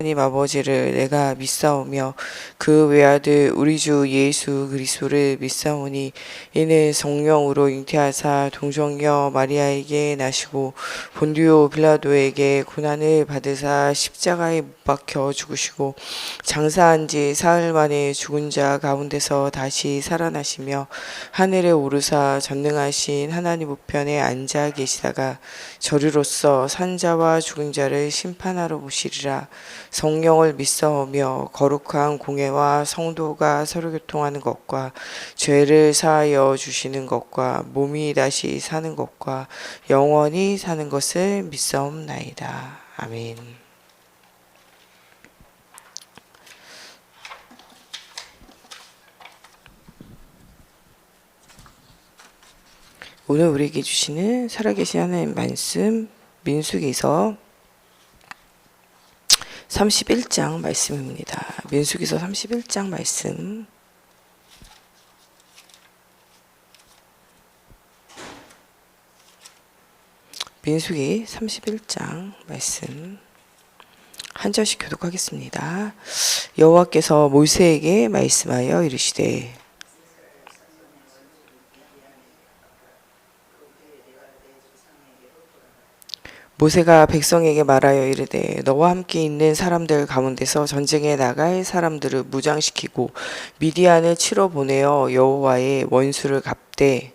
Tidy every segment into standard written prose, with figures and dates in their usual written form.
하나님 아버지를 내가 믿사오며 그 외아들 우리 주 예수 그리스도를 믿사오니 이는 성령으로 잉태하사 동정녀 마리아에게 나시고 본디오 빌라도에게 고난을 받으사 십자가에 못 박혀 죽으시고 장사한 지 사흘 만에 죽은 자 가운데서 다시 살아나시며 하늘에 오르사 전능하신 하나님 우편에 앉아 계시다가 저리로서 산자와 죽은 자를 심판하러 오시리라. 성령을 믿사오며 거룩한 공회와 성도가 서로 교통하는 것과 죄를 사하여 주시는 것과 몸이 다시 사는 것과 영원히 사는 것을 믿사옵나이다. 아멘. 오늘 우리에게 주시는 살아계신 하나님 말씀 민수기서 31장 말씀입니다. 민수기서 31장 말씀. 민수기 31장 말씀. 한 절씩 교독하겠습니다. 여호와께서 모세에게 말씀하여 이르시되 모세가 백성에게 말하여 이르되 너와 함께 있는 사람들 가운데서 전쟁에 나갈 사람들을 무장시키고 미디안을 치러 보내어 여호와의 원수를 갚되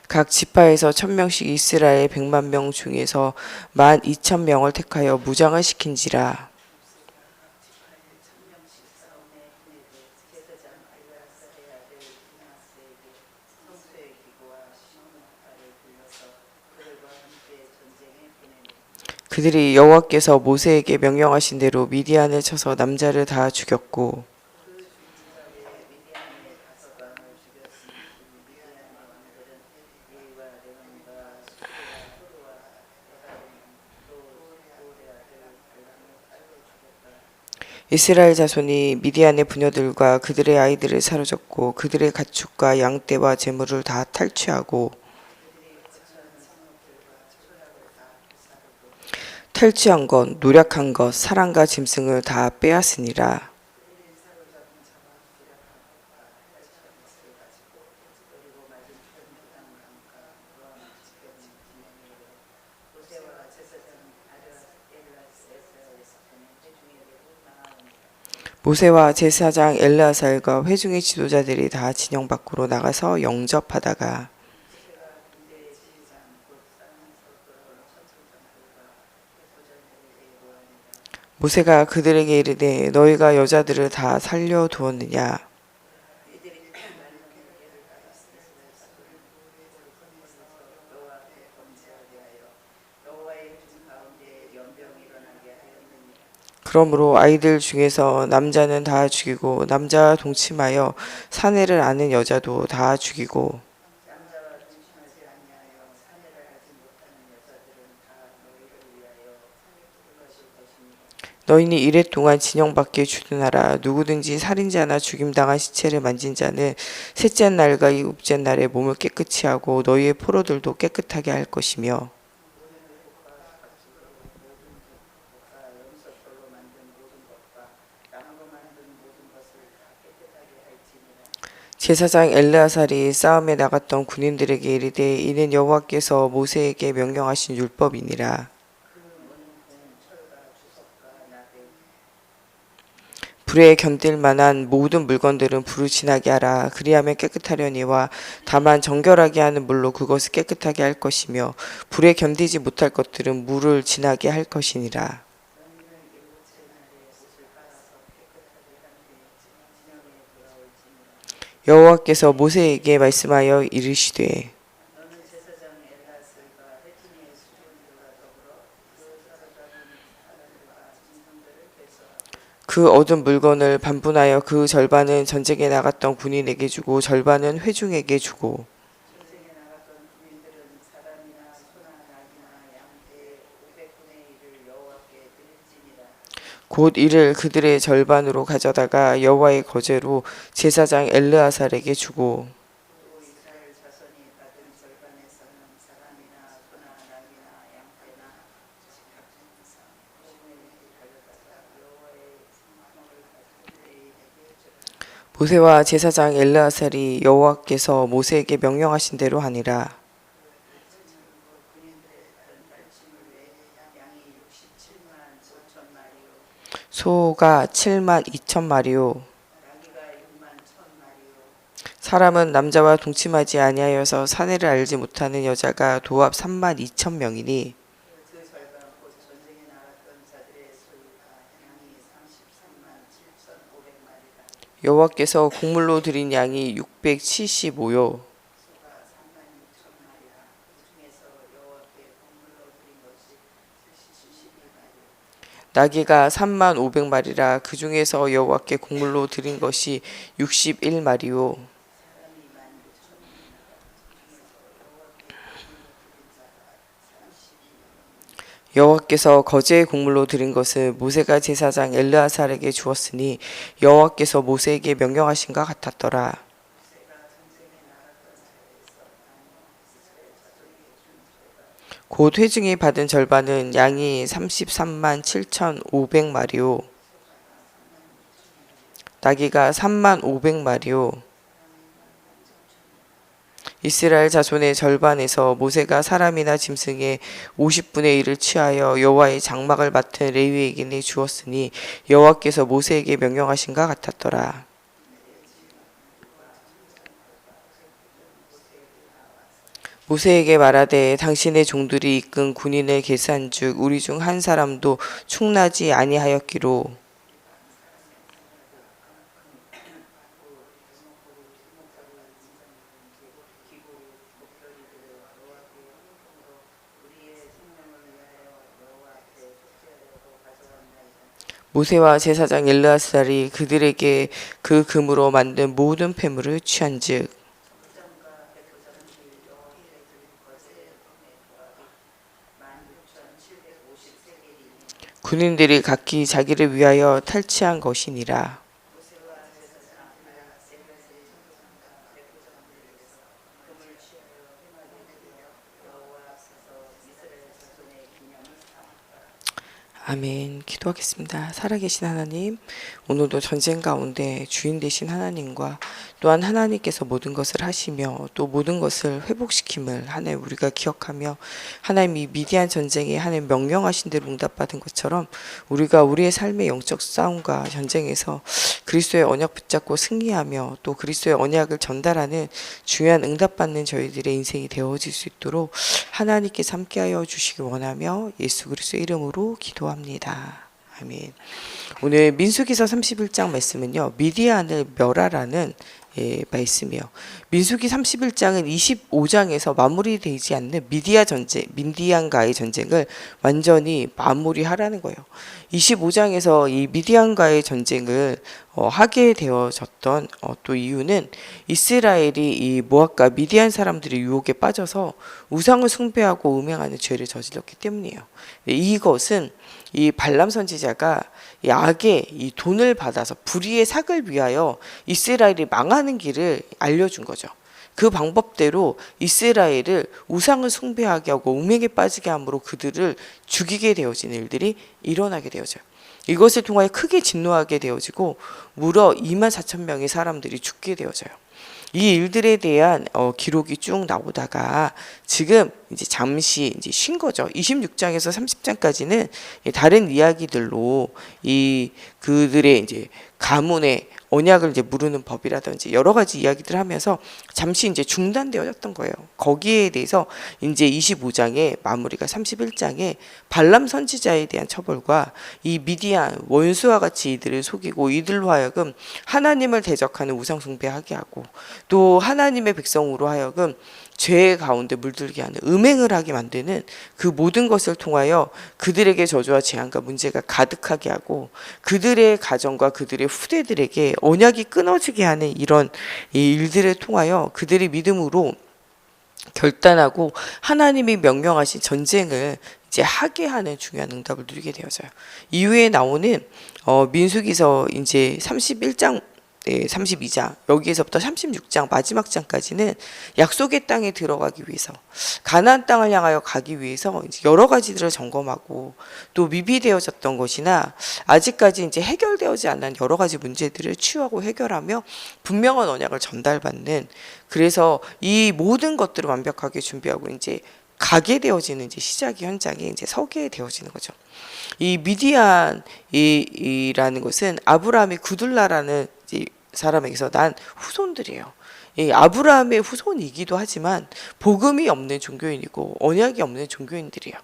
각 지파에서 1000명씩 이스라엘 100만 명 중에서 12,000명을 택하여 무장을 시킨지라. 그들이 여호와께서 모세에게 명령하신 대로 미디안을 쳐서 남자를 다 죽였고 이스라엘 자손이 미디안의 부녀들과 그들의 아이들을 사로잡고 그들의 가축과 양떼와 재물을 다 탈취하고 탈취한 것, 노력한 것, 사람과 짐승을 다 빼앗으니라. 모세와 제사장 엘르아살과 회중의 지도자들이 다 진영 밖으로 나가서 영접하다가 모세가 그들에게 이르되 너희가 여자들을 다 살려두었느냐. 그러므로 아이들 중에서 남자는 다 죽이고 남자와 동침하여 사내를 아는 여자도 다 죽이고 너희는 이래 동안 진영 밖에 주둔하라. 누구든지 살인자나 죽임당한 시체를 만진 자는 셋째 날과 일곱째 날에 몸을 깨끗이 하고 너희의 포로들도 깨끗하게 할 것이며 제사장 엘르아살이 싸움에 나갔던 군인들에게 이르되 이는 여호와께서 모세에게 명령하신 율법이니라. 불에 견딜 만한 모든 물건들은 불을 지나게 하라. 그리하면 깨끗하려니와 다만 정결하게 하는 물로 그것을 깨끗하게 할 것이며 불에 견디지 못할 것들은 물을 지나게 할 것이니라. 여호와께서 모세에게 말씀하여 이르시되 그 얻은 물건을 반분하여 그 절반은 전쟁에 나갔던 군인에게 주고 절반은 회중에게 주고 곧 이를 그들의 절반으로 가져다가 여호와의 거제로 제사장 엘르아살에게 주고 모세와 제사장 엘르아살이 여호와께서 모세에게 명령하신 대로 하니라. 소가 7만 2천 마리요. 사람은 남자와 동침하지 아니하여서 사내를 알지 못하는 여자가 도합 3만 2천 명이니 여호와께서 곡물로 드린 양이 675요. 나귀가 3만 500마리라 그 중에서 여호와께 곡물로 드린 것이 61마리요. 여호와께서 거제의 곡물로 드린 것은 모세가 제사장 엘르아살에게 주었으니 여호와께서 모세에게 명령하신가 같았더라. 곧 회중이 받은 절반은 양이 33만 7,500마리요. 나귀가 3만 500마리요. 이스라엘 자손의 절반에서 모세가 사람이나 짐승의 50분의 1을 취하여 여호와의 장막을 맡은 레위에게 주었으니 여호와께서 모세에게 명령하신가 같았더라. 모세에게 말하되 당신의 종들이 이끈 군인을 계산즉 우리 중 한 사람도 충나지 아니하였기로 모세와 제사장 엘르아살이 그들에게 그 금으로 만든 모든 폐물을 취한즉 군인들이 각기 자기를 위하여 탈취한 것이니라. 아멘. 기도하겠습니다. 살아계신 하나님, 오늘도 전쟁 가운데 주인 되신 하나님과 또한 하나님께서 모든 것을 하시며 또 모든 것을 회복시킴을 하나님 우리가 기억하며 하나님 이 미디안 전쟁에 하나님 명령하신 대로 응답받은 것처럼 우리가 우리의 삶의 영적 싸움과 전쟁에서 그리스도의 언약 붙잡고 승리하며 또 그리스도의 언약을 전달하는 중요한 응답받는 저희들의 인생이 되어질 수 있도록 하나님께서 함께하여 주시기 원하며 예수 그리스도의 이름으로 기도합니다. 아멘. 오늘 민수기서 31장 말씀은요, 미디안을 멸하라는 말씀이요. 민수기 31장은 25장에서 마무리되지 않는 미디안과의 전쟁을 완전히 마무리하라는 거예요. 25장에서 이 미디안과의 전쟁을 하게 되어졌던 또 이유는 이스라엘이 이 모압과 미디안 사람들의 유혹에 빠져서 우상을 숭배하고 음행하는 죄를 저질렀기 때문이에요. 이것은 이 발람 선지자가 이 악의 이 돈을 받아서 불의의 삭을 위하여 이스라엘이 망하는 길을 알려준 거죠. 그 방법대로 이스라엘을 우상을 숭배하게 하고 음행에 빠지게 함으로 그들을 죽이게 되어지는 일들이 일어나게 되어져요. 이것을 통하여 크게 진노하게 되어지고 무려 2만 4천 명의 사람들이 죽게 되어져요. 이 일들에 대한 기록이 쭉 나오다가 지금 이제 잠시 이제 쉰 거죠. 26장에서 30장까지는 다른 이야기들로 이 그들의 이제 가문의 언약을 이제 무르는 법이라든지 여러 가지 이야기들 하면서 잠시 이제 중단되어졌던 거예요. 거기에 대해서 이제 25장의 마무리가 31장에 발람 선지자에 대한 처벌과 이 미디안 원수와 같이 이들을 속이고 이들로 하여금 하나님을 대적하는 우상 숭배하게 하고 또 하나님의 백성으로 하여금 죄 가운데 물들게 하는 음행을 하게 만드는 그 모든 것을 통하여 그들에게 저주와 재앙과 문제가 가득하게 하고 그들의 가정과 그들의 후대들에게 언약이 끊어지게 하는 이런 일들을 통하여 그들이 믿음으로 결단하고 하나님이 명령하신 전쟁을 이제 하게 하는 중요한 응답을 누리게 되어져요. 이후에 나오는 민수기서 이제 31장 32장 여기에서부터 36장 마지막 장까지는 약속의 땅에 들어가기 위해서 가나안 땅을 향하여 가기 위해서 이제 여러 가지들을 점검하고 또 미비되어졌던 것이나 아직까지 이제 해결되어지 않은 여러 가지 문제들을 치유하고 해결하며 분명한 언약을 전달받는, 그래서 이 모든 것들을 완벽하게 준비하고 이제 가게 되어지는 이제 시작의 현장에 이제 서게 되어지는 거죠. 이 미디안이라는 것은 아브라함이 구둘라라는 사람에게서 난 후손들이에요. 이 아브라함의 후손이기도 하지만 복음이 없는 종교인이고 언약이 없는 종교인들이에요.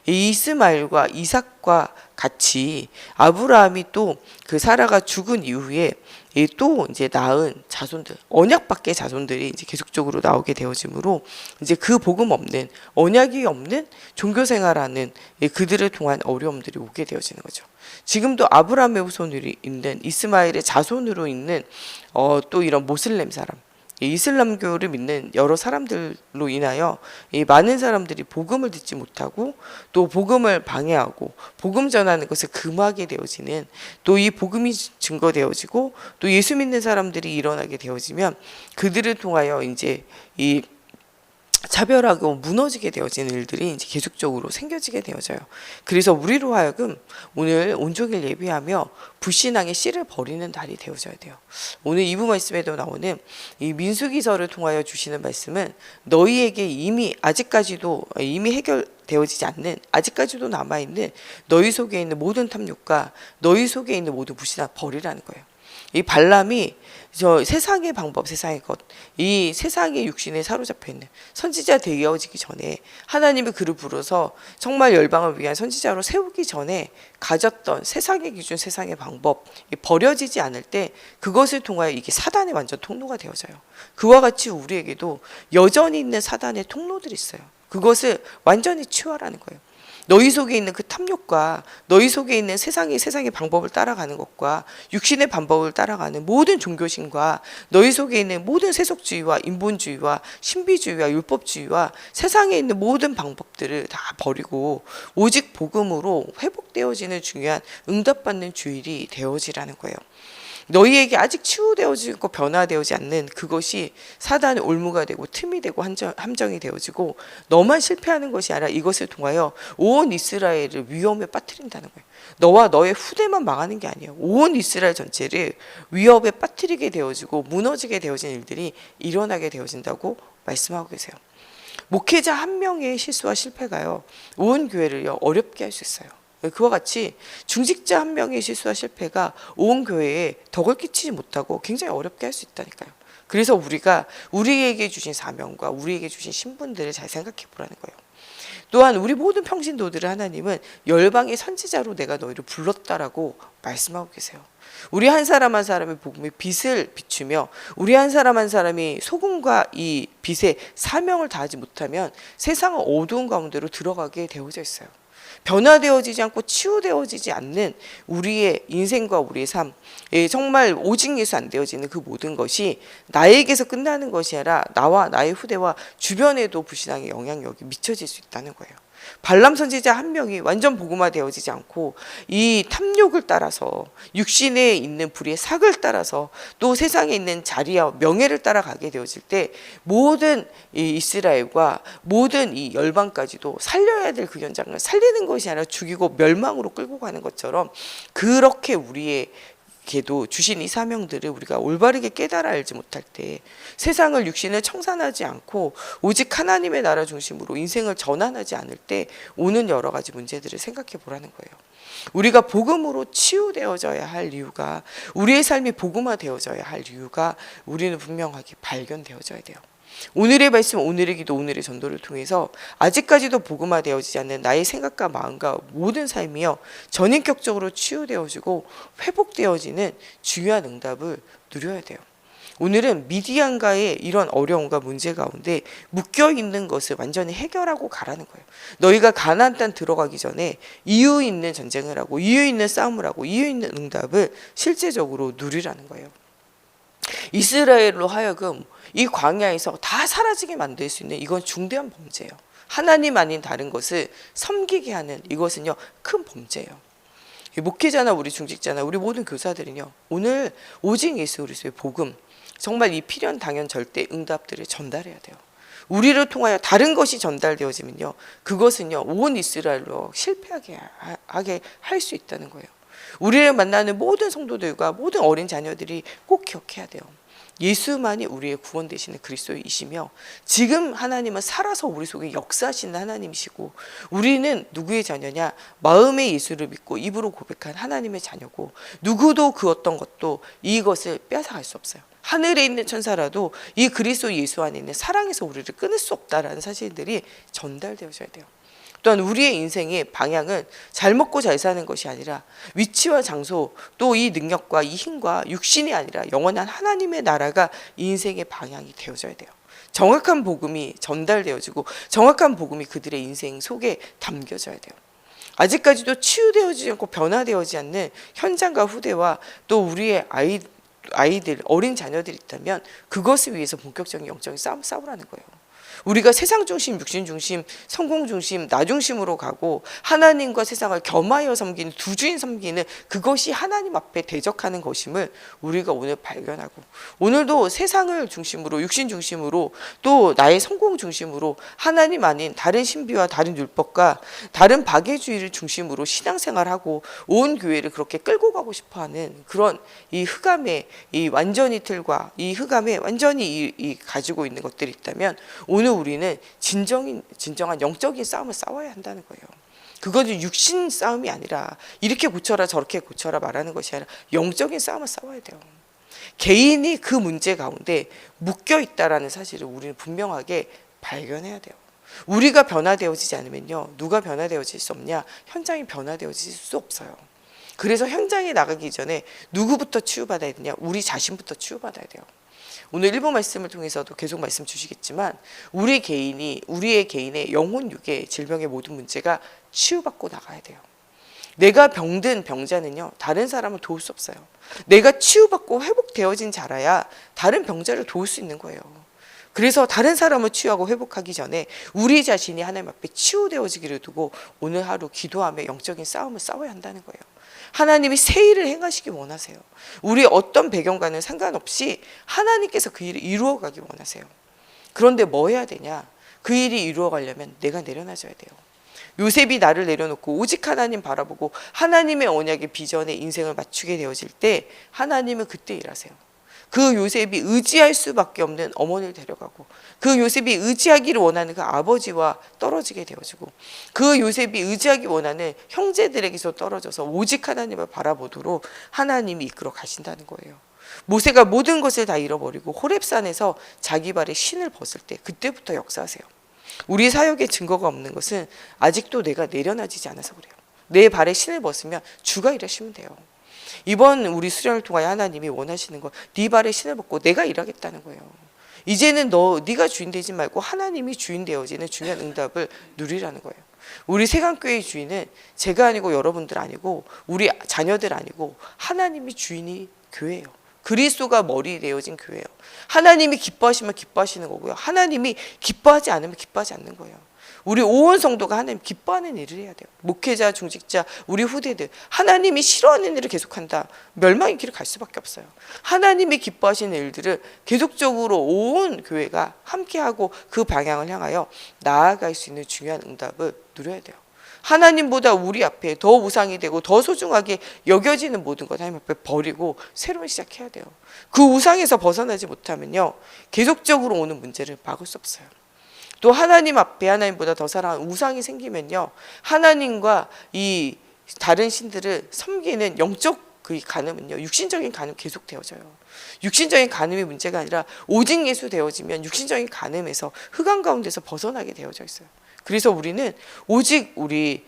이 이스마엘과 이삭과 같이 아브라함이 또 그 사라가 죽은 이후에 또 이제 낳은 자손들, 언약 밖의 자손들이 이제 계속적으로 나오게 되어지므로 이제 그 복음 없는, 언약이 없는 종교 생활하는 그들을 통한 어려움들이 오게 되어지는 거죠. 지금도 아브라함의 후손으로 있는 이스마엘의 자손으로 있는 또 이런 모슬렘 사람, 이슬람교를 믿는 여러 사람들로 인하여 이 많은 사람들이 복음을 듣지 못하고 또 복음을 방해하고 복음 전하는 것을 금하게 되어지는, 또 이 복음이 증거되어지고 또 예수 믿는 사람들이 일어나게 되어지면 그들을 통하여 이제 이 차별하고 무너지게 되어지는 일들이 이제 계속적으로 생겨지게 되어져요. 그래서 우리로 하여금 오늘 온종일 예배하며 불신앙의 씨를 버리는 날이 되어져야 돼요. 오늘 2부 말씀에도 나오는 이 민수기서를 통하여 주시는 말씀은 너희에게 이미 아직까지도 이미 해결되어지지 않는, 아직까지도 남아있는 너희 속에 있는 모든 탐욕과 너희 속에 있는 모든 불신앙 버리라는 거예요. 이 발람이 저 세상의 방법, 세상의 것, 이 세상의 육신에 사로잡혀 있는 선지자 되어지기 전에 하나님이 그를 부르서 정말 열방을 위한 선지자로 세우기 전에 가졌던 세상의 기준, 세상의 방법 버려지지 않을 때 그것을 통하여 이게 사단의 완전 통로가 되어져요. 그와 같이 우리에게도 여전히 있는 사단의 통로들이 있어요. 그것을 완전히 치유하라는 거예요. 너희 속에 있는 그 탐욕과 너희 속에 있는 세상의 방법을 따라가는 것과 육신의 방법을 따라가는 모든 종교심과 너희 속에 있는 모든 세속주의와 인본주의와 신비주의와 율법주의와 세상에 있는 모든 방법들을 다 버리고 오직 복음으로 회복되어지는 중요한 응답받는 주일이 되어지라는 거예요. 너희에게 아직 치유되어지고 변화되어지 않는 그것이 사단의 올무가 되고 틈이 되고 함정이 되어지고 너만 실패하는 것이 아니라 이것을 통하여 온 이스라엘을 위험에 빠뜨린다는 거예요. 너와 너의 후대만 망하는 게 아니에요. 온 이스라엘 전체를 위협에 빠뜨리게 되어지고 무너지게 되어진 일들이 일어나게 되어진다고 말씀하고 계세요. 목회자 한 명의 실수와 실패가요, 온 교회를요 어렵게 할 수 있어요. 그와 같이 중직자 한 명의 실수와 실패가 온 교회에 덕을 끼치지 못하고 굉장히 어렵게 할 수 있다니까요. 그래서 우리가 우리에게 주신 사명과 우리에게 주신 신분들을 잘 생각해 보라는 거예요. 또한 우리 모든 평신도들을 하나님은 열방의 선지자로 내가 너희를 불렀다라고 말씀하고 계세요. 우리 한 사람 한 사람의 복음의 빛을 비추며 우리 한 사람 한 사람이 소금과 이 빛의 사명을 다하지 못하면 세상은 어두운 가운데로 들어가게 되어져 있어요. 변화되어지지 않고 치유되어지지 않는 우리의 인생과 우리의 삶, 정말 오직 예수 안 되어지는 그 모든 것이 나에게서 끝나는 것이 아니라 나와 나의 후대와 주변에도 불신앙의 영향력이 미쳐질 수 있다는 거예요. 발람 선지자 한 명이 완전 복음화 되어지지 않고 이 탐욕을 따라서 육신에 있는 불의의 삭을 따라서 또 세상에 있는 자리와 명예를 따라가게 되어질 때 모든 이 이스라엘과 모든 이 열방까지도 살려야 될 그 현장을 살리는 것이 아니라 죽이고 멸망으로 끌고 가는 것처럼 그렇게 우리에게도 주신 이 사명들을 우리가 올바르게 깨달아 알지 못할 때 세상을 육신을 청산하지 않고 오직 하나님의 나라 중심으로 인생을 전환하지 않을 때 오는 여러 가지 문제들을 생각해 보라는 거예요. 우리가 복음으로 치유되어져야 할 이유가, 우리의 삶이 복음화되어져야 할 이유가 우리는 분명하게 발견되어져야 돼요. 오늘의 말씀, 오늘의 기도, 오늘의 전도를 통해서 아직까지도 복음화되어지지 않는 나의 생각과 마음과 모든 삶이요 전인격적으로 치유되어지고 회복되어지는 중요한 응답을 누려야 돼요. 오늘은 미디안과의 이런 어려움과 문제 가운데 묶여있는 것을 완전히 해결하고 가라는 거예요. 너희가 가나안 땅 들어가기 전에 이유 있는 전쟁을 하고 이유 있는 싸움을 하고 이유 있는 응답을 실제적으로 누리라는 거예요. 이스라엘로 하여금 이 광야에서 다 사라지게 만들 수 있는 이건 중대한 범죄예요. 하나님 아닌 다른 것을 섬기게 하는 이것은요 큰 범죄예요. 목회자나 우리 중직자나 우리 모든 교사들은요, 오늘 오직 예수 그리스도의 복음, 정말 이 필연 당연 절대 응답들을 전달해야 돼요. 우리를 통하여 다른 것이 전달되어지면요, 그것은요 온 이스라엘로 실패하게 하게 할 수 있다는 거예요. 우리를 만나는 모든 성도들과 모든 어린 자녀들이 꼭 기억해야 돼요. 예수만이 우리의 구원 되시는 그리스도이시며, 지금 하나님은 살아서 우리 속에 역사하시는 하나님이시고, 우리는 누구의 자녀냐? 마음의 예수를 믿고 입으로 고백한 하나님의 자녀고, 누구도 그 어떤 것도 이것을 뺏어갈 수 없어요. 하늘에 있는 천사라도 이 그리스도 예수 안에 있는 사랑에서 우리를 끊을 수 없다라는 사실들이 전달되어져야 돼요. 또한 우리의 인생의 방향은 잘 먹고 잘 사는 것이 아니라 위치와 장소, 또 이 능력과 이 힘과 육신이 아니라 영원한 하나님의 나라가 이 인생의 방향이 되어져야 돼요. 정확한 복음이 전달되어지고 정확한 복음이 그들의 인생 속에 담겨져야 돼요. 아직까지도 치유되어지지 않고 변화되어지지 않는 현장과 후대와 또 우리의 아이들, 어린 자녀들이 있다면 그것을 위해서 본격적인 영적인 싸움을 싸우라는 거예요. 우리가 세상 중심, 육신 중심, 성공 중심, 나 중심으로 가고 하나님과 세상을 겸하여 섬기는, 두 주인 섬기는 그것이 하나님 앞에 대적하는 것임을 우리가 오늘 발견하고, 오늘도 세상을 중심으로, 육신 중심으로, 또 나의 성공 중심으로 하나님 아닌 다른 신비와 다른 율법과 다른 박애주의를 중심으로 신앙생활하고 온 교회를 그렇게 끌고 가고 싶어하는 그런 이 흑암의 이 완전히 틀과 이 흑암에 완전히 이 가지고 있는 것들이 있다면, 오늘 우리는 진정한 영적인 싸움을 싸워야 한다는 거예요. 그것은 육신 싸움이 아니라 이렇게 고쳐라 저렇게 고쳐라 말하는 것이 아니라 영적인 싸움을 싸워야 돼요. 개인이 그 문제 가운데 묶여 있다라는 사실을 우리는 분명하게 발견해야 돼요. 우리가 변화되어지지 않으면요, 누가 변화되어질 수 없냐? 현장이 변화되어질 수 없어요. 그래서 현장에 나가기 전에 누구부터 치유받아야 되냐? 우리 자신부터 치유받아야 돼요. 오늘 일부 말씀을 통해서도 계속 말씀 주시겠지만, 우리의 개인의 영혼, 육의 질병의 모든 문제가 치유받고 나가야 돼요. 내가 병든 병자는요, 다른 사람을 도울 수 없어요. 내가 치유받고 회복되어진 자라야 다른 병자를 도울 수 있는 거예요. 그래서 다른 사람을 치유하고 회복하기 전에 우리 자신이 하나님 앞에 치유되어지기를 두고 오늘 하루 기도하며 영적인 싸움을 싸워야 한다는 거예요. 하나님이 새 일을 행하시기 원하세요. 우리 어떤 배경과는 상관없이 하나님께서 그 일을 이루어가기 원하세요. 그런데 뭐 해야 되냐? 그 일이 이루어가려면 내가 내려놔줘야 돼요. 요셉이 나를 내려놓고 오직 하나님 바라보고 하나님의 언약의 비전에 인생을 맞추게 되어질 때 하나님은 그때 일하세요. 그 요셉이 의지할 수밖에 없는 어머니를 데려가고, 그 요셉이 의지하기를 원하는 그 아버지와 떨어지게 되어지고, 그 요셉이 의지하기 원하는 형제들에게서 떨어져서 오직 하나님을 바라보도록 하나님이 이끌어 가신다는 거예요. 모세가 모든 것을 다 잃어버리고 호렙산에서 자기 발에 신을 벗을 때 그때부터 역사하세요. 우리 사역에 증거가 없는 것은 아직도 내가 내려놔지지 않아서 그래요. 내 발에 신을 벗으면 주가 일하시면 돼요. 이번 우리 수련을 통하여 하나님이 원하시는 건 네 발에 신을 벗고 내가 일하겠다는 거예요. 이제는 네가 주인 되지 말고 하나님이 주인 되어지는 중요한 응답을 누리라는 거예요. 우리 세강교회의 주인은 제가 아니고 여러분들 아니고 우리 자녀들 아니고 하나님이 주인이 교회예요. 그리스도가 머리 되어진 교회예요. 하나님이 기뻐하시면 기뻐하시는 거고요, 하나님이 기뻐하지 않으면 기뻐하지 않는 거예요. 우리 온 성도가 하나님 기뻐하는 일을 해야 돼요. 목회자, 중직자, 우리 후대들, 하나님이 싫어하는 일을 계속한다, 멸망의 길을 갈 수밖에 없어요. 하나님이 기뻐하시는 일들을 계속적으로 온 교회가 함께하고 그 방향을 향하여 나아갈 수 있는 중요한 응답을 누려야 돼요. 하나님보다 우리 앞에 더 우상이 되고 더 소중하게 여겨지는 모든 것 하나님 앞에 버리고 새로운 시작해야 돼요. 그 우상에서 벗어나지 못하면요, 계속적으로 오는 문제를 막을 수 없어요. 또 하나님 앞에 하나님보다 더 사랑하는 우상이 생기면요, 하나님과 이 다른 신들을 섬기는 영적 그 간음은요, 육신적인 간음 계속 되어져요. 육신적인 간음이 문제가 아니라 오직 예수 되어지면 육신적인 간음에서 흑암 가운데서 벗어나게 되어져 있어요. 그래서 우리는 오직 우리의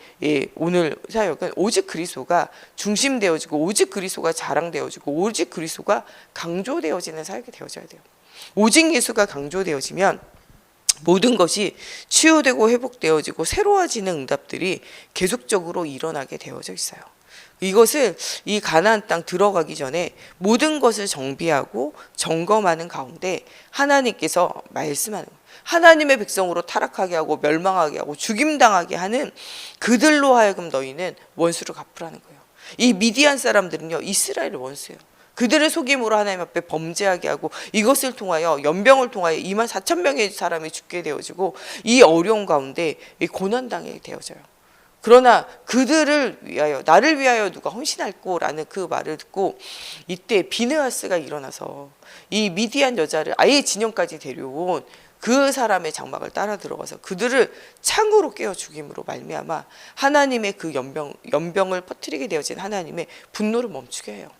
오늘 사역은 오직 그리스도가 중심되어지고 오직 그리스도가 자랑되어지고 오직 그리스도가 강조되어지는 사역이 되어져야 돼요. 오직 예수가 강조되어지면 모든 것이 치유되고 회복되어지고 새로워지는 응답들이 계속적으로 일어나게 되어져 있어요. 이것을 이 가나안 땅 들어가기 전에 모든 것을 정비하고 점검하는 가운데 하나님께서 말씀하는 거예요. 하나님의 백성으로 타락하게 하고 멸망하게 하고 죽임당하게 하는 그들로 하여금 너희는 원수를 갚으라는 거예요. 이 미디안 사람들은요, 이스라엘의 원수예요. 그들을 속임으로 하나님 앞에 범죄하게 하고 이것을 통하여 연병을 통하여 24,000명의 사람이 죽게 되어지고 이 어려운 가운데 이 고난당하게 되어져요. 그러나 그들을 위하여, 나를 위하여 누가 헌신할꼬라는 그 말을 듣고 이때 비느하스가 일어나서 이 미디안 여자를 아예 진영까지 데려온 그 사람의 장막을 따라 들어가서 그들을 창으로 깨어 죽임으로 말미암아 하나님의 그 연병을 퍼뜨리게 되어진 하나님의 분노를 멈추게 해요.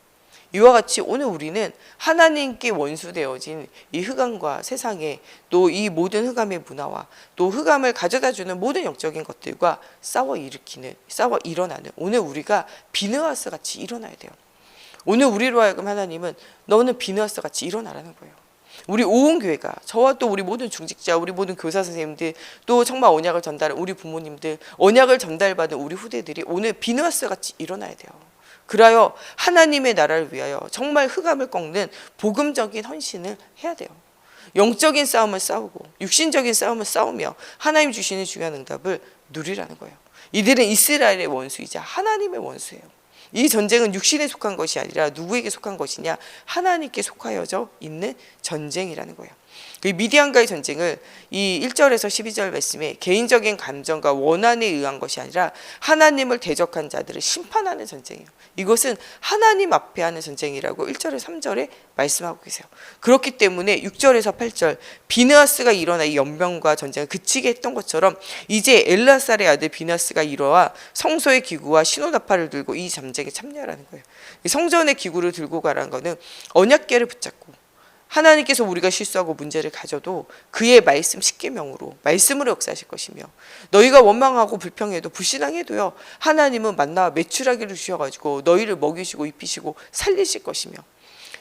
이와 같이 오늘 우리는 하나님께 원수되어진 이 흑암과 세상에 또 이 모든 흑암의 문화와 또 흑암을 가져다주는 모든 영적인 것들과 싸워 일어나는 오늘 우리가 비느하스 같이 일어나야 돼요. 오늘 우리로 하여금 하나님은 너는 비느하스 같이 일어나라는 거예요. 우리 온 교회가, 저와 또 우리 모든 중직자, 우리 모든 교사 선생님들, 또 정말 언약을 전달한 우리 부모님들, 언약을 전달받은 우리 후대들이 오늘 비느하스 같이 일어나야 돼요. 그라여 하나님의 나라를 위하여 정말 흑암을 꺾는 복음적인 헌신을 해야 돼요. 영적인 싸움을 싸우고 육신적인 싸움을 싸우며 하나님 주시는 중요한 응답을 누리라는 거예요. 이들은 이스라엘의 원수이자 하나님의 원수예요. 이 전쟁은 육신에 속한 것이 아니라 누구에게 속한 것이냐? 하나님께 속하여져 있는 전쟁이라는 거예요. 그 미디안과의 전쟁을 이 1절에서 12절 말씀에 개인적인 감정과 원한에 의한 것이 아니라 하나님을 대적한 자들을 심판하는 전쟁이에요. 이것은 하나님 앞에 하는 전쟁이라고 1절에서 3절에 말씀하고 계세요. 그렇기 때문에 6절에서 8절 비느하스가 일어나 이 연병과 전쟁을 그치게 했던 것처럼 이제 엘라살의 아들 비느하스가 일어나 성소의 기구와 신호나팔을 들고 이 전쟁에 참여하라는 거예요. 성전의 기구를 들고 가라는 거는 언약궤를 붙잡고 하나님께서 우리가 실수하고 문제를 가져도 그의 말씀 십계명으로 말씀으로 역사하실 것이며 너희가 원망하고 불평해도 불신앙해도요 하나님은 만나와 메추라기를 주셔가지고 너희를 먹이시고 입히시고 살리실 것이며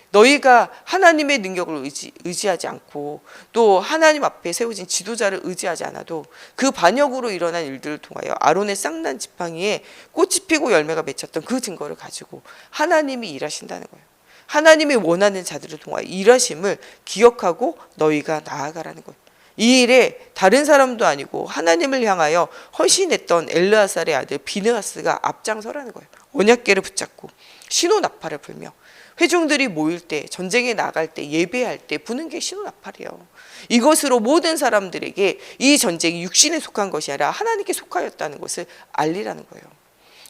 너희가 하나님의 능력을 의지하지 않고 또 하나님 앞에 세워진 지도자를 의지하지 않아도 그 반역으로 일어난 일들을 통하여 아론의 쌍난 지팡이에 꽃이 피고 열매가 맺혔던 그 증거를 가지고 하나님이 일하신다는 거예요. 하나님이 원하는 자들을 통하여 일하심을 기억하고 너희가 나아가라는 거예요. 이 일에 다른 사람도 아니고 하나님을 향하여 헌신했던 엘르아살의 아들 비느하스가 앞장서라는 거예요. 언약궤를 붙잡고 신호나팔을 불며 회중들이 모일 때, 전쟁에 나갈 때, 예배할 때 부는 게 신호나팔이에요. 이것으로 모든 사람들에게 이 전쟁이 육신에 속한 것이 아니라 하나님께 속하였다는 것을 알리라는 거예요.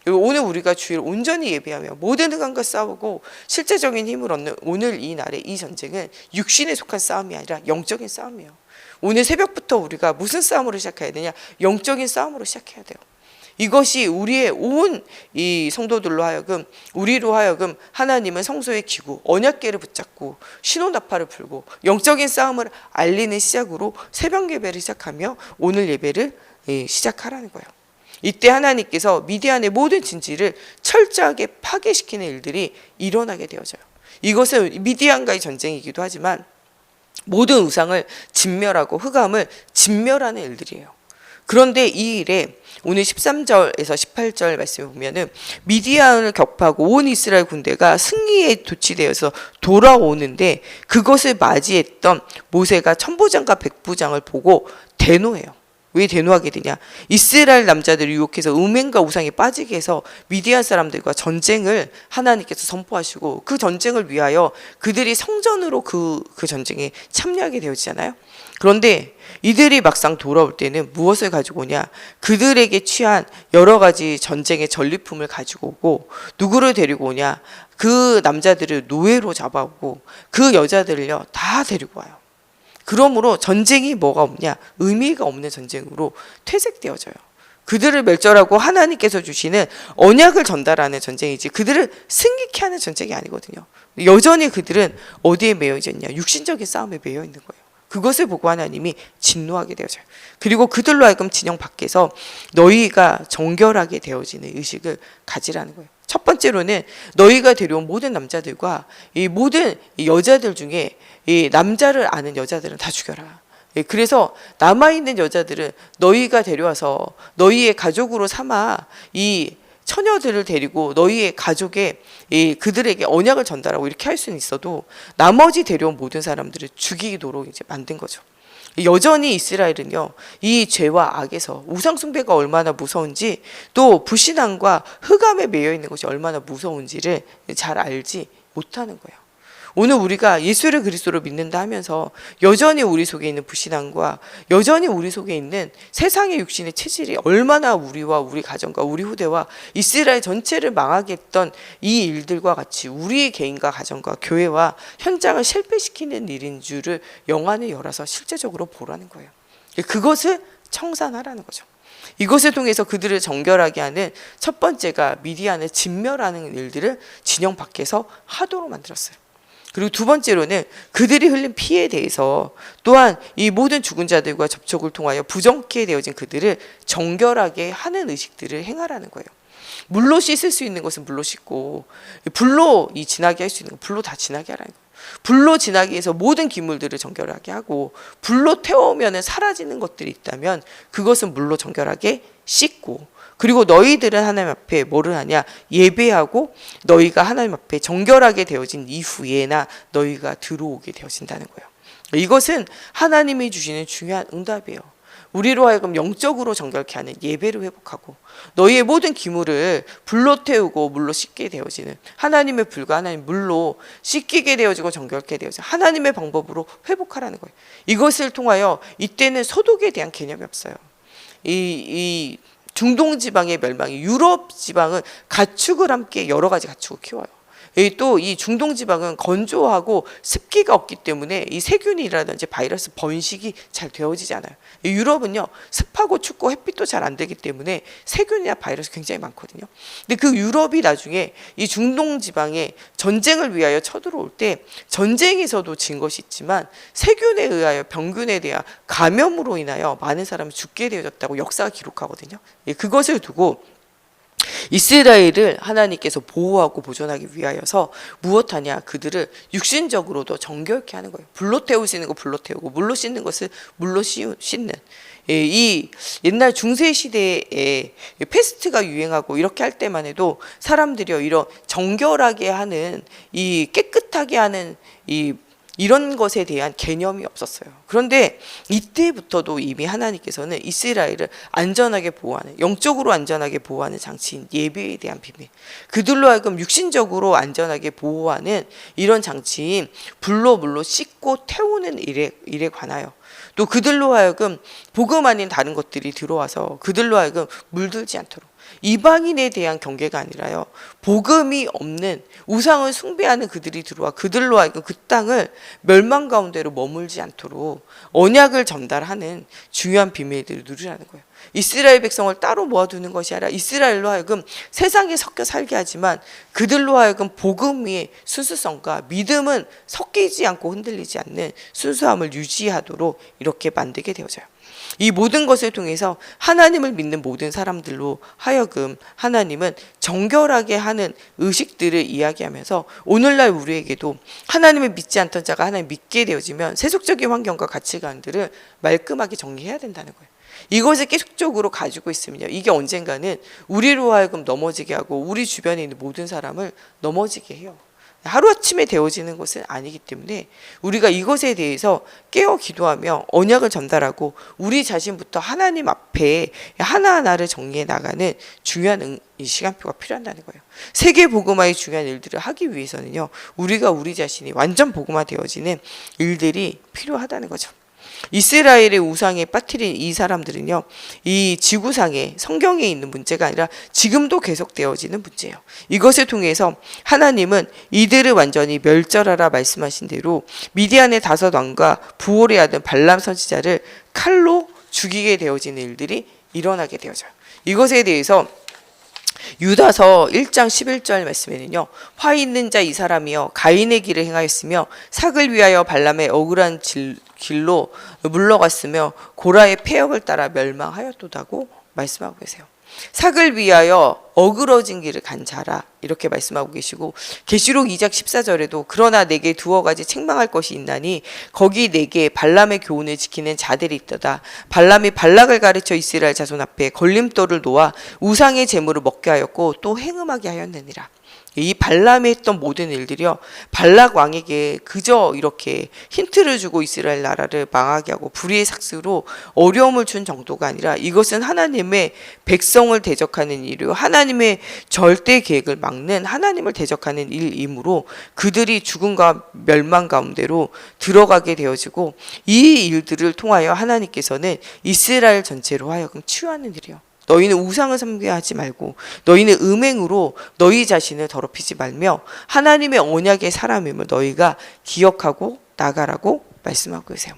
오늘 우리가 주일 온전히 예배하며 모든 흑암과 싸우고 실제적인 힘을 얻는 오늘 이 날의 이 전쟁은 육신에 속한 싸움이 아니라 영적인 싸움이에요. 오늘 새벽부터 우리가 무슨 싸움으로 시작해야 되냐? 영적인 싸움으로 시작해야 돼요. 이것이 우리의 온 이 성도들로 하여금 우리로 하여금 하나님은 성소의 기구 언약궤를 붙잡고 신호나팔을 불고 영적인 싸움을 알리는 시작으로 새벽 예배를 시작하며 오늘 예배를 시작하라는 거예요. 이때 하나님께서 미디안의 모든 진지를 철저하게 파괴시키는 일들이 일어나게 되어져요. 이것은 미디안과의 전쟁이기도 하지만 모든 우상을 진멸하고 흑암을 진멸하는 일들이에요. 그런데 이 일에 오늘 13절에서 18절 말씀을 보면은 미디안을 격파하고 온 이스라엘 군대가 승리에 도취되어서 돌아오는데 그것을 맞이했던 모세가 천부장과 백부장을 보고 대노해요. 왜 대노하게 되냐? 이스라엘 남자들을 유혹해서 음행과 우상에 빠지게 해서 미디안 사람들과 전쟁을 하나님께서 선포하시고 그 전쟁을 위하여 그들이 성전으로 그 전쟁에 참여하게 되어지잖아요. 그런데 이들이 막상 돌아올 때는 무엇을 가지고 오냐? 그들에게 취한 여러 가지 전쟁의 전리품을 가지고 오고 누구를 데리고 오냐? 그 남자들을 노예로 잡아오고 그 여자들을요 다 데리고 와요. 그러므로 전쟁이 뭐가 없냐? 의미가 없는 전쟁으로 퇴색되어져요. 그들을 멸절하고 하나님께서 주시는 언약을 전달하는 전쟁이지 그들을 승리케 하는 전쟁이 아니거든요. 여전히 그들은 어디에 매여 있냐? 육신적인 싸움에 매여 있는 거예요. 그것을 보고 하나님이 진노하게 되어져요. 그리고 그들로 하여금 진영 밖에서 너희가 정결하게 되어지는 의식을 가지라는 거예요. 첫 번째로는 너희가 데려온 모든 남자들과 이 모든 여자들 중에 이 남자를 아는 여자들은 다 죽여라. 그래서 남아있는 여자들은 너희가 데려와서 너희의 가족으로 삼아 이 처녀들을 데리고 너희의 가족에 그들에게 언약을 전달하고 이렇게 할 수는 있어도 나머지 데려온 모든 사람들을 죽이도록 이제 만든 거죠. 여전히 이스라엘은요, 이 죄와 악에서 우상 숭배가 얼마나 무서운지, 또 불신앙과 흑암에 매여 있는 것이 얼마나 무서운지를 잘 알지 못하는 거예요. 오늘 우리가 예수를 그리스도로 믿는다 하면서 여전히 우리 속에 있는 불신앙과 여전히 우리 속에 있는 세상의 육신의 체질이 얼마나 우리와 우리 가정과 우리 후대와 이스라엘 전체를 망하게 했던 이 일들과 같이 우리 개인과 가정과 교회와 현장을 실패시키는 일인 줄을 영안을 열어서 실제적으로 보라는 거예요. 그것을 청산하라는 거죠. 이것을 통해서 그들을 정결하게 하는 첫 번째가 미디안을 진멸하는 일들을 진영 밖에서 하도록 만들었어요. 그리고 두 번째로는 그들이 흘린 피해에 대해서 또한 이 모든 죽은 자들과 접촉을 통하여 부정케 되어진 그들을 정결하게 하는 의식들을 행하라는 거예요. 물로 씻을 수 있는 것은 물로 씻고, 불로 지나게 할 수 있는 건 불로 다 지나게 하라는 거예요. 불로 지나게 해서 모든 기물들을 정결하게 하고, 불로 태우면 사라지는 것들이 있다면 그것은 물로 정결하게 씻고, 그리고 너희들은 하나님 앞에 뭐를 하냐? 예배하고 너희가 하나님 앞에 정결하게 되어진 이후에나 너희가 들어오게 되어진다는 거예요. 이것은 하나님이 주시는 중요한 응답이에요. 우리로 하여금 영적으로 정결케 하는 예배를 회복하고 너희의 모든 기물을 불로 태우고 물로 씻게 되어지는, 하나님의 불과 하나님 물로 씻기게 되어지고 정결케 되어지는 하나님의 방법으로 회복하라는 거예요. 이것을 통하여 이때는 소독에 대한 개념이 없어요. 이 중동 지방의 멸망이, 유럽 지방은 가축을 함께 여러 가지 가축을 키워요. 또 이 중동 지방은 건조하고 습기가 없기 때문에 이 세균이라든지 바이러스 번식이 잘 되어지지 않아요. 유럽은요, 습하고 춥고 햇빛도 잘 안 되기 때문에 세균이나 바이러스 굉장히 많거든요. 근데 그 유럽이 나중에 이 중동 지방에 전쟁을 위하여 쳐들어올 때 전쟁에서도 진 것이 있지만 세균에 의하여 병균에 대한 감염으로 인하여 많은 사람이 죽게 되어졌다고 역사가 기록하거든요. 그것을 두고 이스라엘을 하나님께서 보호하고 보존하기 위하여서 무엇하냐? 그들을 육신적으로도 정결케 하는 거예요. 불로 태울 수 있는 거 불로 태우고 물로 씻는 것을 물로 씻는, 이 옛날 중세 시대에 패스트가 유행하고 이렇게 할 때만 해도 사람들이요, 이런 정결하게 하는, 이 깨끗하게 하는 이런 것에 대한 개념이 없었어요. 그런데 이때부터도 이미 하나님께서는 이스라엘을 안전하게 보호하는, 영적으로 안전하게 보호하는 장치인 예배에 대한 비밀, 그들로 하여금 육신적으로 안전하게 보호하는 이런 장치인 불로 물로 씻고 태우는 일에 관하여, 또 그들로 하여금 복음 아닌 다른 것들이 들어와서 그들로 하여금 물들지 않도록, 이방인에 대한 경계가 아니라요, 복음이 없는 우상을 숭배하는 그들이 들어와 그들로 하여금 그 땅을 멸망 가운데로 머물지 않도록 언약을 전달하는 중요한 비밀들을 누리라는 거예요. 이스라엘 백성을 따로 모아두는 것이 아니라 이스라엘로 하여금 세상에 섞여 살게 하지만 그들로 하여금 복음의 순수성과 믿음은 섞이지 않고 흔들리지 않는 순수함을 유지하도록 이렇게 만들게 되어져요. 이 모든 것을 통해서 하나님을 믿는 모든 사람들로 하여금 하나님은 정결하게 하는 의식들을 이야기하면서 오늘날 우리에게도 하나님을 믿지 않던 자가 하나님 믿게 되어지면 세속적인 환경과 가치관들을 말끔하게 정리해야 된다는 거예요. 이것을 계속적으로 가지고 있으면요, 이게 언젠가는 우리로 하여금 넘어지게 하고 우리 주변에 있는 모든 사람을 넘어지게 해요. 하루아침에 되어지는 것은 아니기 때문에 우리가 이것에 대해서 깨어 기도하며 언약을 전달하고 우리 자신부터 하나님 앞에 하나하나를 정리해 나가는 중요한 이 시간표가 필요하다는 거예요. 세계 복음화의 중요한 일들을 하기 위해서는요, 우리가 우리 자신이 완전 복음화 되어지는 일들이 필요하다는 거죠. 이스라엘의 우상에 빠뜨린 이 사람들은요, 이 지구상에 성경에 있는 문제가 아니라 지금도 계속되어지는 문제예요. 이것을 통해서 하나님은 이들을 완전히 멸절하라 말씀하신 대로 미디안의 5 왕과 부올의 아들 발람 선지자를 칼로 죽이게 되어지는 일들이 일어나게 되어져요. 이것에 대해서 유다서 1장 11절 말씀에는요, 화 있는 자 이 사람이여 가인의 길을 행하였으며 삭을 위하여 발람의 억울한 길로 물러갔으며 고라의 폐역을 따라 멸망하였도다고 말씀하고 계세요. 삭을 위하여 어그러진 길을 간 자라 이렇게 말씀하고 계시고, 계시록 2장 14절에도 그러나 내게 2 가지 책망할 것이 있나니 거기 내게 발람의 교훈을 지키는 자들이 있도다. 발람이 발락을 가르쳐 이스라엘 자손 앞에 걸림돌을 놓아 우상의 제물을 먹게 하였고 또 행음하게 하였느니라. 이 발람이 했던 모든 일들이요, 발락 왕에게 그저 이렇게 힌트를 주고 이스라엘 나라를 망하게 하고 불의의 삭스로 어려움을 준 정도가 아니라 이것은 하나님의 백성을 대적하는 일이요, 하나님의 절대 계획을 막는, 하나님을 대적하는 일이므로 그들이 죽음과 멸망 가운데로 들어가게 되어지고, 이 일들을 통하여 하나님께서는 이스라엘 전체로 하여금 치유하는 일이요, 너희는 우상을 섬기게 하지 말고 너희는 음행으로 너희 자신을 더럽히지 말며 하나님의 언약의 사람임을 너희가 기억하고 나가라고 말씀하고 계세요.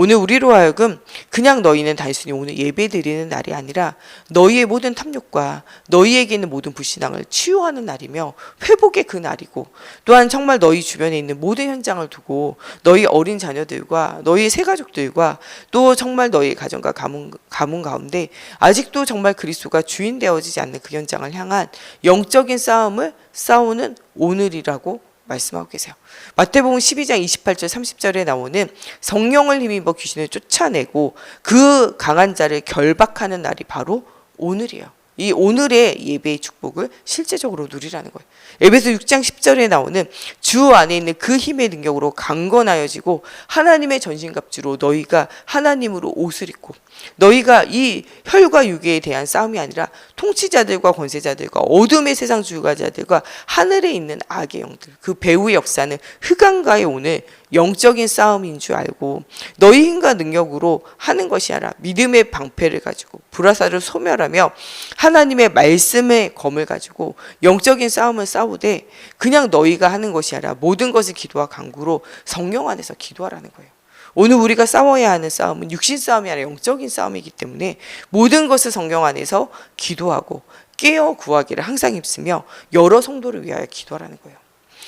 오늘 우리로 하여금 그냥 너희는 단순히 오늘 예배 드리는 날이 아니라 너희의 모든 탐욕과 너희에게 있는 모든 불신앙을 치유하는 날이며 회복의 그 날이고, 또한 정말 너희 주변에 있는 모든 현장을 두고 너희 어린 자녀들과 너희 새가족들과 또 정말 너희 가정과 가문 가운데 아직도 정말 그리스도가 주인 되어지지 않는 그 현장을 향한 영적인 싸움을 싸우는 오늘이라고 말씀하고 계세요. 마태복음 12장 28절 30절에 나오는 성령을 힘입어 귀신을 쫓아내고 그 강한 자를 결박하는 날이 바로 오늘이에요. 이 오늘의 예배의 축복을 실제적으로 누리라는 거예요. 에베소 6장 10절에 나오는 주 안에 있는 그 힘의 능력으로 강건하여지고 하나님의 전신갑주로 너희가 하나님으로 옷을 입고, 너희가 이 혈과 육에 대한 싸움이 아니라 통치자들과 권세자들과 어둠의 세상 주관자들과 하늘에 있는 악의 영들, 그 배후의 역사는 흑암과의 오늘 영적인 싸움인 줄 알고 너희 힘과 능력으로 하는 것이 아니라 믿음의 방패를 가지고 불화살을 소멸하며 하나님의 말씀의 검을 가지고 영적인 싸움을 싸우되, 그냥 너희가 하는 것이 아니라 모든 것을 기도와 간구로 성령 안에서 기도하라는 거예요. 오늘 우리가 싸워야 하는 싸움은 육신 싸움이 아니라 영적인 싸움이기 때문에 모든 것을 성령 안에서 기도하고 깨어 구하기를 항상 힘쓰며 여러 성도를 위하여 기도하라는 거예요.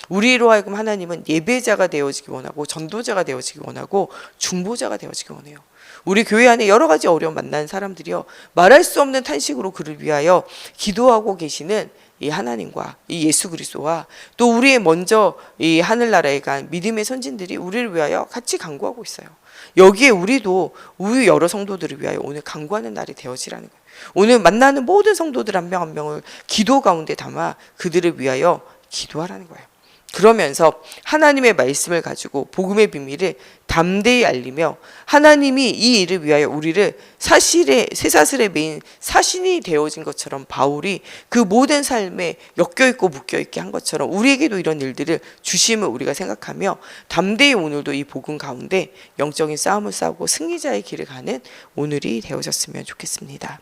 우리로 하여금 하나님은 예배자가 되어지기 원하고 전도자가 되어지기 원하고 중보자가 되어지기 원해요. 우리 교회 안에 여러 가지 어려움 만난 사람들이요, 말할 수 없는 탄식으로 그를 위하여 기도하고 계시는 이 하나님과 이 예수 그리스도와 또 우리의 먼저 이 하늘나라에 간 믿음의 선진들이 우리를 위하여 같이 간구하고 있어요. 여기에 우리도 우리 여러 성도들을 위하여 오늘 간구하는 날이 되어지라는 거예요. 오늘 만나는 모든 성도들 한 명 한 명을 기도 가운데 담아 그들을 위하여 기도하라는 거예요. 그러면서 하나님의 말씀을 가지고 복음의 비밀을 담대히 알리며 하나님이 이 일을 위하여 우리를 쇠사슬에 매인 사신이 되어진 것처럼 바울이 그 모든 삶에 엮여있고 묶여있게 한 것처럼 우리에게도 이런 일들을 주심을 우리가 생각하며 담대히 오늘도 이 복음 가운데 영적인 싸움을 싸우고 승리자의 길을 가는 오늘이 되어졌으면 좋겠습니다.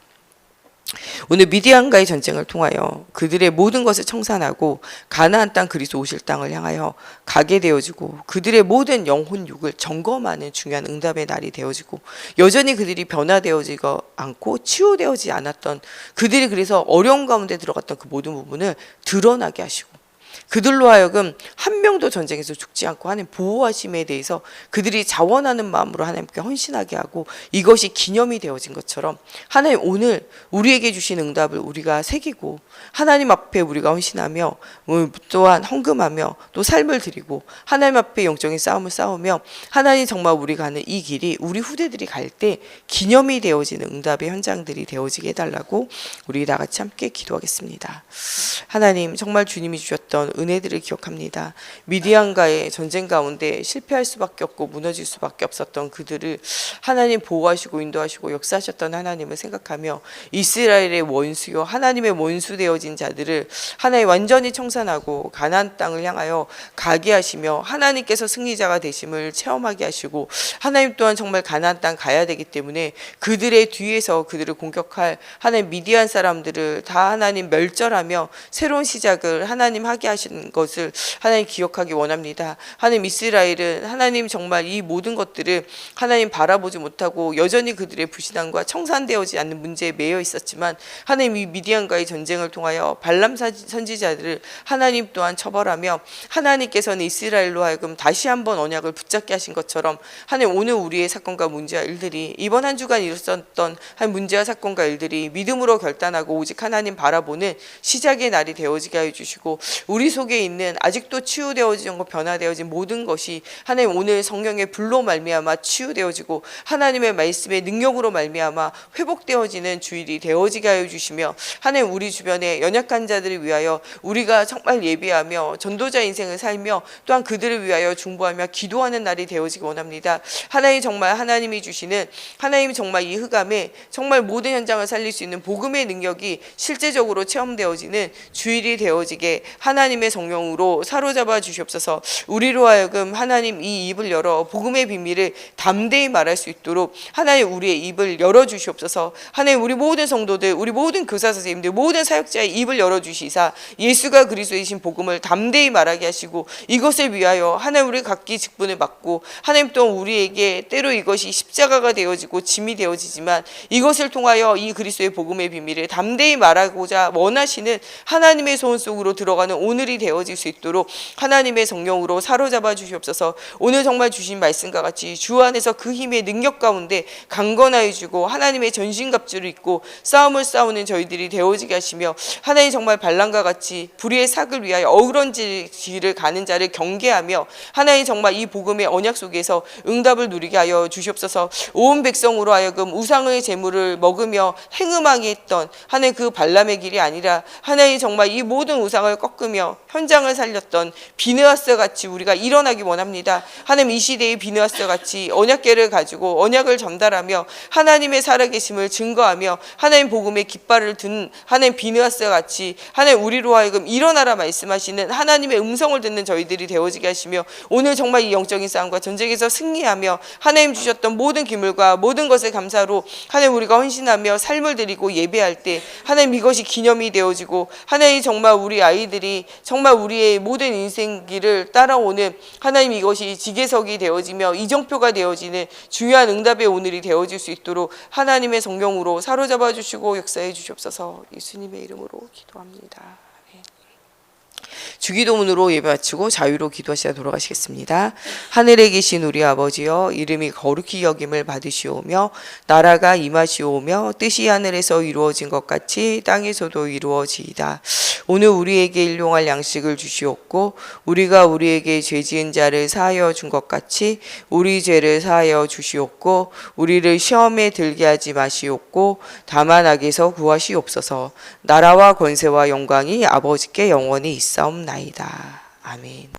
오늘 미디안과의 전쟁을 통하여 그들의 모든 것을 청산하고 가나안 땅 그리스도 오실 땅을 향하여 가게 되어지고, 그들의 모든 영혼육을 점검하는 중요한 응답의 날이 되어지고, 여전히 그들이 변화되어지지 않고 치유되어지지 않았던 그들이 그래서 어려움 가운데 들어갔던 그 모든 부분을 드러나게 하시고, 그들로 하여금 한 명도 전쟁에서 죽지 않고 하는 보호하심에 대해서 그들이 자원하는 마음으로 하나님께 헌신하게 하고, 이것이 기념이 되어진 것처럼 하나님 오늘 우리에게 주신 응답을 우리가 새기고 하나님 앞에 우리가 헌신하며 또한 헌금하며 또 삶을 드리고 하나님 앞에 영적인 싸움을 싸우며 하나님 정말 우리가 가는 이 길이 우리 후대들이 갈 때 기념이 되어지는 응답의 현장들이 되어지게 해달라고 우리 다 같이 함께 기도하겠습니다. 하나님, 정말 주님이 주셨던 은혜들을 기억합니다. 미디안과의 전쟁 가운데 실패할 수밖에 없고 무너질 수밖에 없었던 그들을 하나님 보호하시고 인도하시고 역사하셨던 하나님을 생각하며 이스라엘의 원수요 하나님의 원수 되어진 자들을 하나님 완전히 청산하고 가나안 땅을 향하여 가게 하시며 하나님께서 승리자가 되심을 체험하게 하시고, 하나님 또한 정말 가나안 땅 가야 되기 때문에 그들의 뒤에서 그들을 공격할 하나님 미디안 사람들을 다 하나님 멸절하며 새로운 시작을 하나님 하게 하신 것을 하나님 기억하기 원합니다. 하나님, 이스라엘은 하나님 정말 이 모든 것들을 하나님 바라보지 못하고 여전히 그들의 불신앙과 청산되어지 않는 문제에 매여 있었지만, 하나님 이 미디안과의 전쟁을 통하여 발람 선지자들을 하나님 또한 처벌하며 하나님께서는 이스라엘로 하여금 다시 한번 언약을 붙잡게 하신 것처럼 하나님 오늘 우리의 사건과 문제와 일들이 이번 한 주간 일었던 한 문제와 사건과 일들이 믿음으로 결단하고 오직 하나님 바라보는 시작의 날이 되어지게 하여 주시고, 우리 우리 속에 있는 아직도 치유되어진 것, 변화되어진 모든 것이 하나님 오늘 성령의 불로 말미암아 치유되어지고 하나님의 말씀의 능력으로 말미암아 회복되어지는 주일이 되어지게 하여 주시며, 하나님 우리 주변에 연약한 자들을 위하여 우리가 정말 예비하며 전도자 인생을 살며 또한 그들을 위하여 중보하며 기도하는 날이 되어지기 원합니다. 하나님 정말 하나님이 주시는, 하나님 정말 이 흑암에 정말 모든 현장을 살릴 수 있는 복음의 능력이 실제적으로 체험되어지는 주일이 되어지게 하나님의 성령으로 사로잡아 주시옵소서. 우리로 하여금 하나님 이 입을 열어 복음의 비밀을 담대히 말할 수 있도록 하나님 우리의 입을 열어 주시옵소서. 하나님 우리 모든 성도들, 우리 모든 교사 선생님들, 모든 사역자의 입을 열어 주시사 예수가 그리스도이신 복음을 담대히 말하게 하시고, 이것을 위하여 하나님 우리 각기 직분을 맡고, 하나님 또한 우리에게 때로 이것이 십자가가 되어지고 짐이 되어지지만 이것을 통하여 이 그리스도의 복음의 비밀을 담대히 말하고자 원하시는 하나님의 소원 속으로 들어가는 오늘이 되어질 수 있도록 하나님의 성령으로 사로잡아 주시옵소서. 오늘 정말 주신 말씀과 같이 주 안에서 그 힘의 능력 가운데 강건하여 주고 하나님의 전신갑주를 입고 싸움을 싸우는 저희들이 되어지게 하시며, 하나님 정말 발람과 같이 불의의 삭을 위하여 어그런지를 가는 자를 경계하며 하나님 정말 이 복음의 언약 속에서 응답을 누리게 하여 주시옵소서. 온 백성으로 하여금 우상의 제물을 먹으며 행음하게 했던 하나님 그 발람의 길이 아니라 하나님 정말 이 모든 우상을 꺾으며 현장을 살렸던 비느하스 같이 우리가 일어나기 원합니다. 하나님 이 시대의 비느하스 같이 언약궤를 가지고 언약을 전달하며 하나님의 살아계심을 증거하며 하나님 복음의 깃발을 든 하나님 비느하스 같이 하나님 우리로 하여금 일어나라 말씀하시는 하나님의 음성을 듣는 저희들이 되어지게 하시며, 오늘 정말 이 영적인 싸움과 전쟁에서 승리하며 하나님 주셨던 모든 기물과 모든 것을 감사로 하나님 우리가 헌신하며 삶을 드리고 예배할 때 하나님 이것이 기념이 되어지고, 하나님 정말 우리 아이들이 정말 우리의 모든 인생길을 따라오는 하나님 이것이 지계석이 되어지며 이정표가 되어지는 중요한 응답의 오늘이 되어질 수 있도록 하나님의 성령으로 사로잡아 주시고 역사해 주시옵소서. 예수님의 이름으로 기도합니다. 주기도문으로 예배 마치고 자유로 기도하시다 돌아가시겠습니다. 하늘에 계신 우리 아버지여, 이름이 거룩히 여김을 받으시오며 나라가 임하시오며 뜻이 하늘에서 이루어진 것 같이 땅에서도 이루어지이다. 오늘 우리에게 일용할 양식을 주시옵고 우리가 우리에게 죄 지은 자를 사하여 준 것 같이 우리 죄를 사하여 주시옵고 우리를 시험에 들게 하지 마시옵고 다만 악에서 구하시옵소서. 나라와 권세와 영광이 아버지께 영원히 있사옵나이다. 아멘.